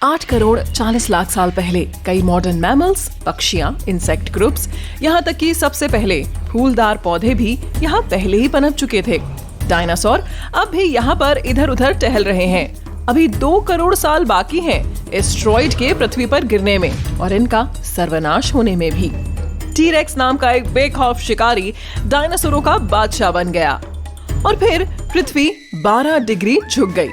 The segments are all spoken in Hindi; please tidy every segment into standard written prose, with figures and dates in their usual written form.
8 करोड़ 40 लाख साल पहले कई मॉडर्न मैमल्स, पक्षियां, इंसेक्ट ग्रुप्स, यहाँ तक कि सबसे पहले फूलदार पौधे भी यहाँ पहले ही पनप चुके थे। डायनासोर अब भी यहाँ पर इधर उधर टहल रहे हैं। अभी 2 करोड़ साल बाकी हैं एस्ट्रॉइड के पृथ्वी पर गिरने में और इनका सर्वनाश होने में भी। टी-रेक्स नाम का एक बेखौफ शिकारी डायनासोरों का बादशाह बन गया और फिर पृथ्वी 12 डिग्री झुक गई।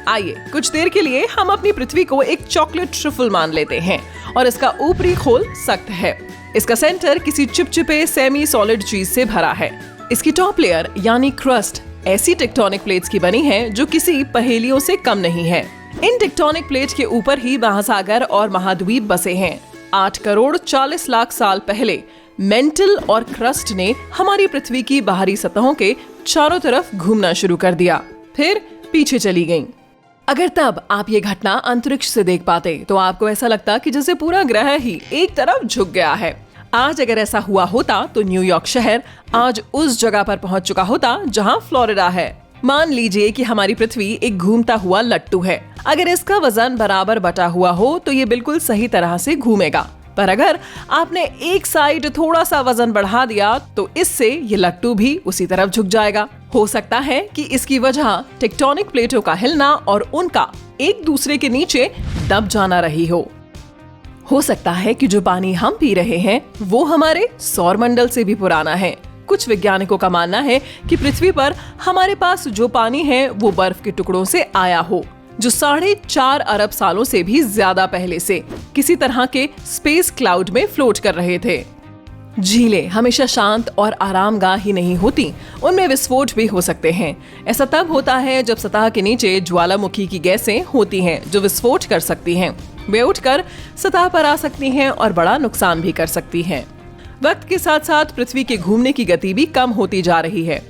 आइए कुछ देर के लिए हम अपनी पृथ्वी को एक चॉकलेट ट्रफल मान लेते हैं और इसका ऊपरी खोल सख्त है। इसका सेंटर किसी चिपचिपे सेमी सॉलिड चीज से भरा है। इसकी टॉप लेयर यानी क्रस्ट ऐसी टेक्टोनिक प्लेट्स की बनी है जो किसी पहेलियों से कम नहीं है। इन टेक्टोनिक प्लेट के ऊपर ही महासागर और महाद्वीप बसे हैं। 8 करोड़ 40 लाख साल पहले मेंटल और क्रस्ट ने हमारी पृथ्वी की बाहरी सतहों के चारों तरफ घूमना शुरू कर दिया, फिर पीछे चली गईं। अगर तब आप ये घटना अंतरिक्ष से देख पाते तो आपको ऐसा लगता कि जैसे पूरा ग्रह ही एक तरफ झुक गया है। आज अगर ऐसा हुआ होता तो न्यूयॉर्क शहर आज उस जगह पर पहुंच चुका होता जहां फ्लोरिडा है। मान लीजिए कि हमारी पृथ्वी एक घूमता हुआ लट्टू है। अगर इसका वजन बराबर बटा हुआ हो तो ये बिल्कुल सही तरह से घूमेगा, पर अगर आपने एक साइड थोड़ा सा वजन बढ़ा दिया तो इससे ये लट्टू भी उसी तरफ झुक जाएगा। हो सकता है कि इसकी वजह टेक्टोनिक प्लेटों का हिलना और उनका एक दूसरे के नीचे दब जाना रही हो सकता है कि जो पानी हम पी रहे हैं वो हमारे सौर मंडल से भी पुराना है। कुछ वैज्ञानिकों का मानना है कि पृथ्वी पर हमारे पास जो पानी है वो बर्फ के टुकड़ों से आया हो, जो 4.5 अरब सालों से भी ज्यादा पहले से किसी तरह के स्पेस क्लाउड में फ्लोट कर रहे थे। झीलें हमेशा शांत और आरामगाह ही नहीं होती, उनमें विस्फोट भी हो सकते हैं। ऐसा तब होता है जब सतह के नीचे ज्वालामुखी की गैसें होती हैं जो विस्फोट कर सकती हैं। वे उठकर सतह पर आ सकती हैं और बड़ा नुकसान भी कर सकती हैं। वक्त के साथ साथ पृथ्वी के घूमने की गति भी कम होती जा रही है।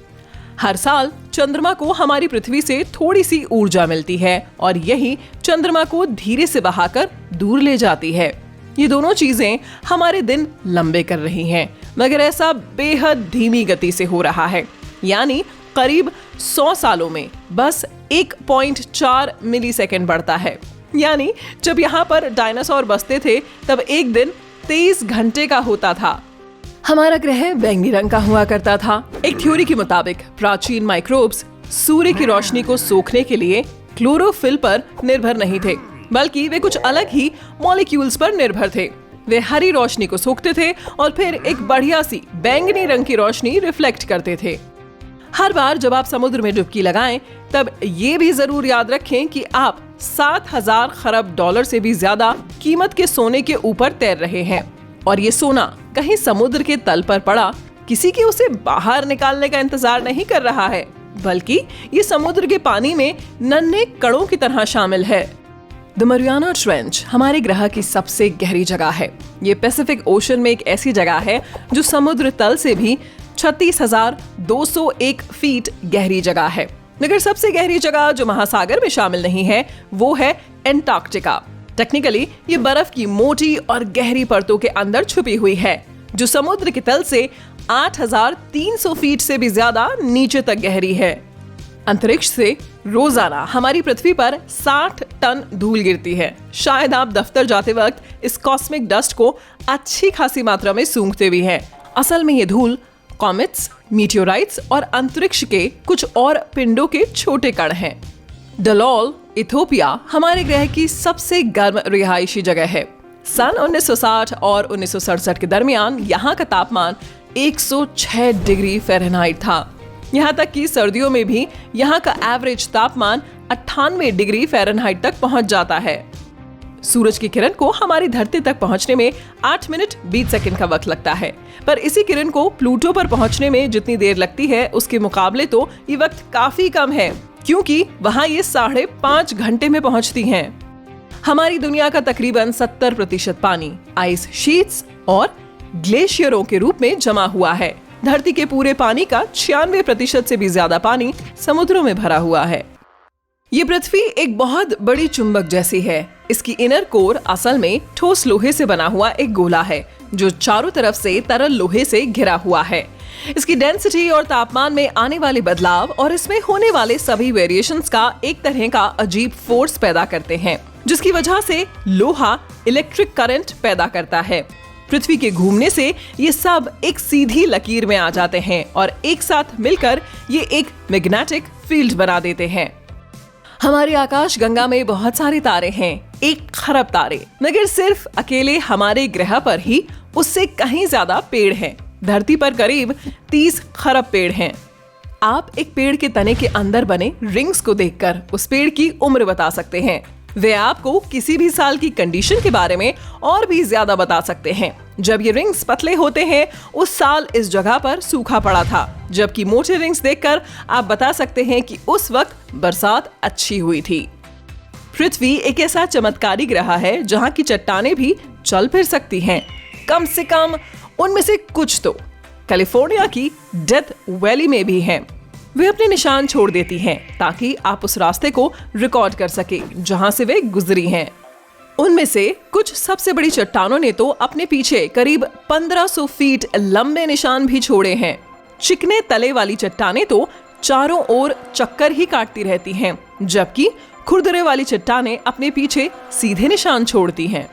हर साल चंद्रमा को हमारी पृथ्वी से थोड़ी सी ऊर्जा मिलती है और यही चंद्रमा को धीरे से बहाकर दूर ले जाती है। ये दोनों चीजें हमारे दिन लंबे कर रही हैं, मगर ऐसा बेहद धीमी गति से हो रहा है। यानी करीब 100 सालों में बस 1.4 मिलीसेकंड बढ़ता है। यानी जब यहाँ पर डायनासोर बसते थे तब एक दिन 23 घंटे का होता था। हमारा ग्रह बैंगनी रंग का हुआ करता था। एक थ्योरी के मुताबिक प्राचीन माइक्रोब्स सूर्य की रोशनी को सोखने के लिए क्लोरोफिल पर निर्भर नहीं थे, बल्कि वे कुछ अलग ही मॉलिक्यूल्स पर निर्भर थे। वे हरी रोशनी को सोखते थे और फिर एक बढ़िया सी बैंगनी रंग की रोशनी रिफ्लेक्ट करते थे। हर बार जब आप समुद्र में डुबकी लगाएं तब ये भी जरूर याद रखें कि आप 7,000 खरब डॉलर से भी ज्यादा कीमत के सोने के ऊपर तैर रहे हैं और ये सोना कहीं समुद्र के तल पर पड़ा किसी के उसे बाहर निकालने का इंतजार नहीं कर रहा है, बल्कि ये समुद्र के पानी में नन्हे कणों की तरह शामिल है। द मरियाना ट्रेंच हमारे ग्रह की सबसे गहरी जगह है। ये पैसिफिक ओशन में एक ऐसी जगह है जो समुद्र तल से भी 36,201 फीट गहरी जगह है। मगर सबसे गहरी जगह जो महासागर में शामिल नहीं है वो है एंटार्क्टिका। टेक्निकली ये बर्फ की मोटी और गहरी परतों के अंदर छुपी हुई है जो समुद्र के तल से 8,300 फीट से भी ज्यादा नीचे तक गहरी है। अंतरिक्ष से रोजाना हमारी पृथ्वी पर 60 टन धूल गिरती है। शायद आप दफ्तर जाते वक्त इस कॉस्मिक डस्ट को अच्छी खासी मात्रा में सूंघते भी हैं। असल में ये धूल कॉमेट्स, मीटियोराइट्स और अंतरिक्ष के कुछ और पिंडों के छोटे कण हैं। डलोल, इथोपिया हमारे ग्रह की सबसे गर्म रिहायशी जगह है। सन 1960 और 1967 के दरमियान यहाँ का तापमान 106 डिग्री फ़ारेनहाइट था। यहाँ तक कि सर्दियों में भी यहाँ का एवरेज तापमान 98 डिग्री फ़ारेनहाइट तक पहुँच जाता है। सूरज की किरण को हमारी धरती तक पहुँचने में 8 मिनट 20 सेकंड का वक्त लगता है, पर इसी किरण को प्लूटो पर पहुँचने में जितनी देर लगती है उसके मुकाबले तो ये वक्त काफी कम है, क्योंकि वहाँ ये 5.5 घंटे में पहुँचती हैं। हमारी दुनिया का तकरीबन 70% पानी आइस शीट्स और ग्लेशियरों के रूप में जमा हुआ है। धरती के पूरे पानी का 96% से भी ज्यादा पानी समुद्रों में भरा हुआ है। ये पृथ्वी एक बहुत बड़ी चुंबक जैसी है। इसकी इनर कोर असल में ठोस लोहे से बना हुआ एक गोला है जो चारों तरफ से तरल लोहे से घिरा हुआ है। इसकी डेंसिटी और तापमान में आने वाले बदलाव और इसमें होने वाले सभी वेरिएशंस का एक तरह का अजीब फोर्स पैदा करते हैं। जिसकी वजह से लोहा इलेक्ट्रिक करंट पैदा करता है। पृथ्वी के घूमने से ये सब एक सीधी लकीर में आ जाते हैं और एक साथ मिलकर ये एक मैग्नेटिक फील्ड बना देते हैं। हमारी आकाश गंगा में बहुत सारे तारे हैं, 1 खरब तारे, मगर सिर्फ अकेले हमारे ग्रह पर ही उससे कहीं ज्यादा पेड़ हैं। धरती पर करीब 30 खरब पेड़ हैं। आप एक पेड़ के तने के अंदर बने रिंग्स को देखकर उस पेड़ की उम्र बता सकते हैं। वे आपको किसी भी साल की कंडीशन के बारे में और भी ज्यादा बता सकते हैं। जब ये रिंग्स पतले होते हैं, उस साल इस जगह पर सूखा पड़ा था, जबकि मोटे रिंग्स देखकर आप बता सकते हैं कि उस वक्त बरसात अच्छी हुई थी। पृथ्वी एक ऐसा चमत्कारी ग्रह है जहां की चट्टानें भी चल फिर सकती हैं। कम से कम उनमें से कुछ तो कैलिफोर्निया की डेथ वैली में भी हैं। वे अपने निशान छोड़ देती हैं ताकि आप उस रास्ते को रिकॉर्ड कर सके जहां से वे गुजरी हैं। उनमें से कुछ सबसे बड़ी चट्टानों ने तो अपने पीछे करीब 1500 फीट लंबे निशान भी छोड़े हैं। चिकने तले वाली चट्टानें तो चारों ओर चक्कर ही काटती रहती हैं, जबकि खुरदरे वाली चट्टानें अपने पीछे सीधे निशान छोड़ती हैं।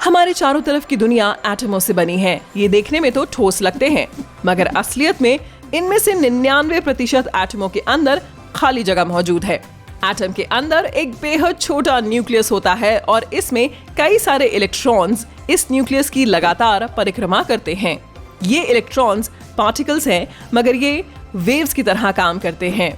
हमारे चारों तरफ की दुनिया एटमों से बनी है। ये देखने में तो ठोस लगते हैं, मगर असलियत में इनमें से 99% एटमों के अंदर खाली जगह मौजूद है। एटम के अंदर एक बेहद छोटा न्यूक्लियस होता है और इसमें कई सारे इलेक्ट्रॉन्स इस न्यूक्लियस की लगातार परिक्रमा करते हैं। ये इलेक्ट्रॉन्स पार्टिकल्स हैं, मगर ये वेव्स की तरह काम करते हैं।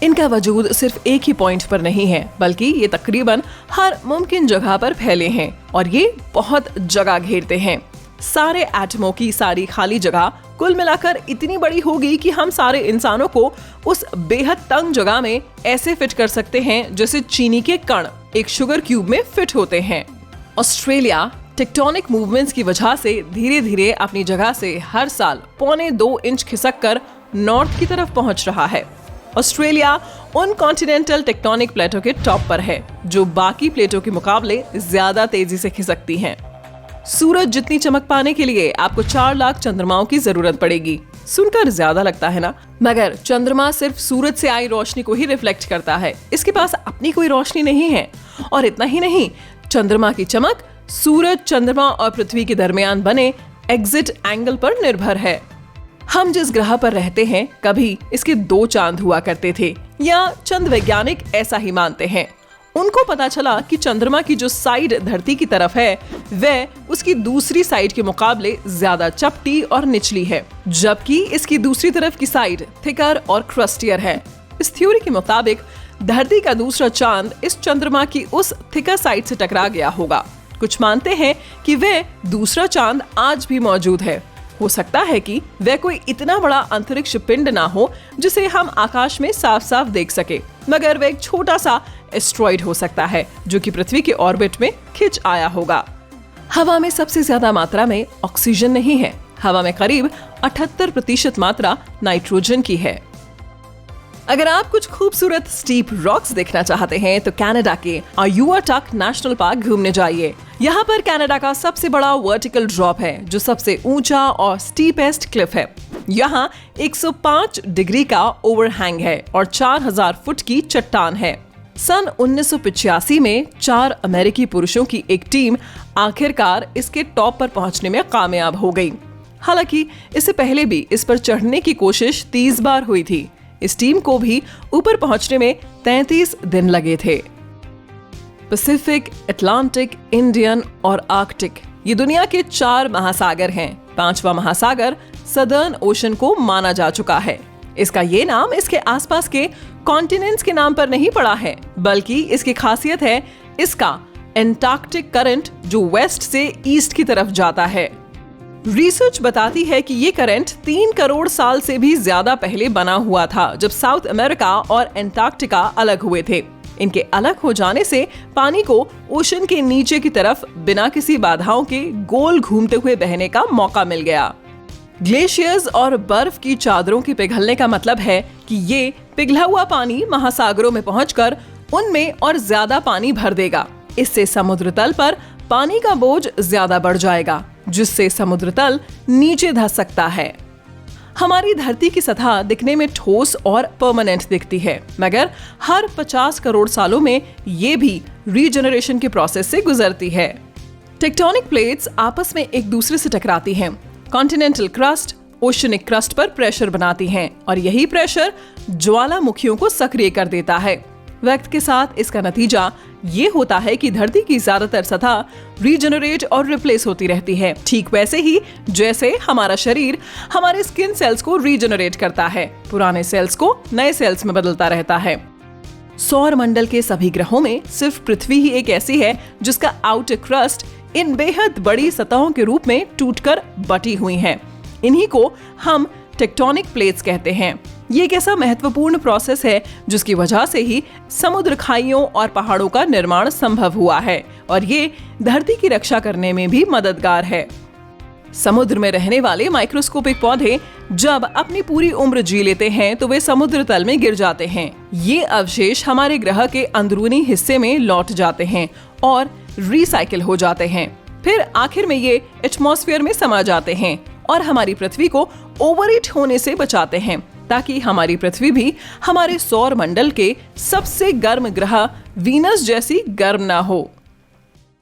इनका वजूद सिर्फ एक ही पॉइंट पर नहीं है, बल्कि ये तकरीबन हर मुमकिन जगह पर फैले हैं और ये बहुत जगह घेरते हैं। सारे एटमों की सारी खाली जगह कुल मिलाकर इतनी बड़ी होगी कि हम सारे इंसानों को उस बेहद तंग जगह में ऐसे फिट कर सकते हैं जैसे चीनी के कण एक शुगर क्यूब में फिट होते हैं। ऑस्ट्रेलिया टेक्टोनिक मूवमेंट्स की वजह से धीरे धीरे अपनी जगह से हर साल 1.25 इंच खिसक कर नॉर्थ की तरफ पहुंच रहा है। ऑस्ट्रेलिया उन कॉन्टिनेंटल टेक्टोनिक प्लेटों के टॉप पर है जो बाकी प्लेटों के मुकाबले ज्यादा तेजी से खिसकती हैं। सूरज जितनी चमक पाने के लिए आपको 4 लाख चंद्रमाओं की जरूरत पड़ेगी। सुनकर ज्यादा लगता है ना, मगर चंद्रमा सिर्फ सूरज से आई रोशनी को ही रिफ्लेक्ट करता है। इसके पास अपनी कोई रोशनी नहीं है। और इतना ही नहीं, चंद्रमा की चमक सूरज, चंद्रमा और पृथ्वी के दरमियान बने एग्जिट एंगल पर निर्भर है। हम जिस ग्रह पर रहते हैं, कभी इसके 2 चांद हुआ करते थे, या चंद वैज्ञानिक ऐसा ही मानते हैं। उनको पता चला कि चंद्रमा की जो साइड धरती की तरफ है, वह उसकी दूसरी साइड के मुकाबले ज्यादा चपटी और निचली है, जबकि इसकी दूसरी तरफ की साइड थिकर और क्रस्टियर है। इस थ्योरी के मुताबिक धरती का दूसरा चांद इस चंद्रमा की उस थिकर साइड से टकरा गया होगा। कुछ मानते हैं कि वह दूसरा चांद आज भी मौजूद है। हो सकता है कि वह कोई इतना बड़ा अंतरिक्ष पिंड ना हो जिसे हम आकाश में साफ साफ देख सके, मगर वह एक छोटा सा एस्ट्रॉइड हो सकता है जो कि पृथ्वी के ऑर्बिट में खिंच आया होगा। हवा में सबसे ज्यादा मात्रा में ऑक्सीजन नहीं है। हवा में करीब 78% मात्रा नाइट्रोजन की है। अगर आप कुछ खूबसूरत स्टीप रॉक्स देखना चाहते हैं तो कनाडा के आयुआटक नेशनल पार्क घूमने जाइए। यहाँ पर कनाडा का सबसे बड़ा वर्टिकल ड्रॉप है जो सबसे ऊंचा और स्टीपेस्ट क्लिफ है। यहाँ 105 डिग्री का ओवरहैंग है और 4000 फुट की चट्टान है। सन 1985 में 4 अमेरिकी पुरुषों की एक टीम आखिरकार इसके टॉप पर पहुंचने में कामयाब हो गई। हालांकि इससे पहले भी इस पर चढ़ने की कोशिश 30 बार हुई थी। इस टीम को भी ऊपर पहुंचने में 33 दिन लगे थे। पैसिफिक, अटलांटिक, इंडियन और आर्कटिक ये दुनिया के 4 महासागर हैं। 5वां महासागर सदर्न ओशन को माना जा चुका है। इसका ये नाम इसके आसपास के कॉन्टिनेंट्स के नाम पर नहीं पड़ा है, बल्कि इसकी खासियत है इसका एंटार्क्टिक करंट जो वेस्ट से ईस्ट की तरफ जाता है। रिसर्च बताती है कि ये करंट 3 करोड़ साल से भी ज्यादा पहले बना हुआ था, जब साउथ अमेरिका और एंटार्क्टिका अलग हुए थे। इनके अलग हो जाने से पानी को ओशन के नीचे की तरफ बिना किसी बाधाओं के गोल घूमते हुए बहने का मौका मिल गया। ग्लेशियर्स और बर्फ की चादरों के पिघलने का मतलब है कि ये पिघला हुआ पानी महासागरों में पहुंचकर उनमें और ज्यादा पानी भर देगा। इससे समुद्र तल पर पानी का बोझ ज्यादा बढ़ जाएगा, जिससे समुद्र तल नीचे धंस सकता है। हमारी धरती की सतह दिखने में ठोस और परमानेंट दिखती है, मगर हर 50 करोड़ सालों में ये भी रीजनरेशन के प्रोसेस से गुजरती है। टेक्टोनिक प्लेट्स आपस में एक दूसरे से टकराती हैं। कॉन्टिनेंटल क्रस्ट ओशनिक क्रस्ट पर प्रेशर बनाती हैं और यही प्रेशर ज्वालामुखियों को सक्रिय कर देता है। वक्त के साथ इसका नतीजा ये होता है कि धरती की ज्यादातर सतह रीजनरेट और रिप्लेस होती रहती है, ठीक वैसे ही जैसे हमारा शरीर हमारे स्किन सेल्स को रीजनरेट करता है, पुराने सेल्स को नए सेल्स में बदलता रहता है। सौर मंडल के सभी ग्रहों में सिर्फ पृथ्वी ही एक ऐसी है जिसका आउटर क्रस्ट इन बेहद बड़ी सतहों के रूप में टूटकर बटी हुई है। इन्हीं को हम टेक्टोनिक प्लेट्स कहते हैं। ये एक ऐसा महत्वपूर्ण प्रोसेस है जिसकी वजह से ही समुद्र खाइयों और पहाड़ों का निर्माण संभव हुआ है और ये धरती की रक्षा करने में भी मददगार है। समुद्र में रहने वाले माइक्रोस्कोपिक पौधे जब अपनी पूरी उम्र जी लेते हैं तो वे समुद्र तल में गिर जाते हैं। ये अवशेष हमारे ग्रह के अंदरूनी हिस्से में लौट जाते हैं और रिसाइकिल हो जाते हैं। फिर आखिर में ये एटमॉस्फेयर में समा जाते हैं और हमारी पृथ्वी को ओवरहीट होने से बचाते हैं, ताकि हमारी पृथ्वी भी हमारे सौर मंडल के सबसे गर्म ग्रह वीनस जैसी गर्म ना हो।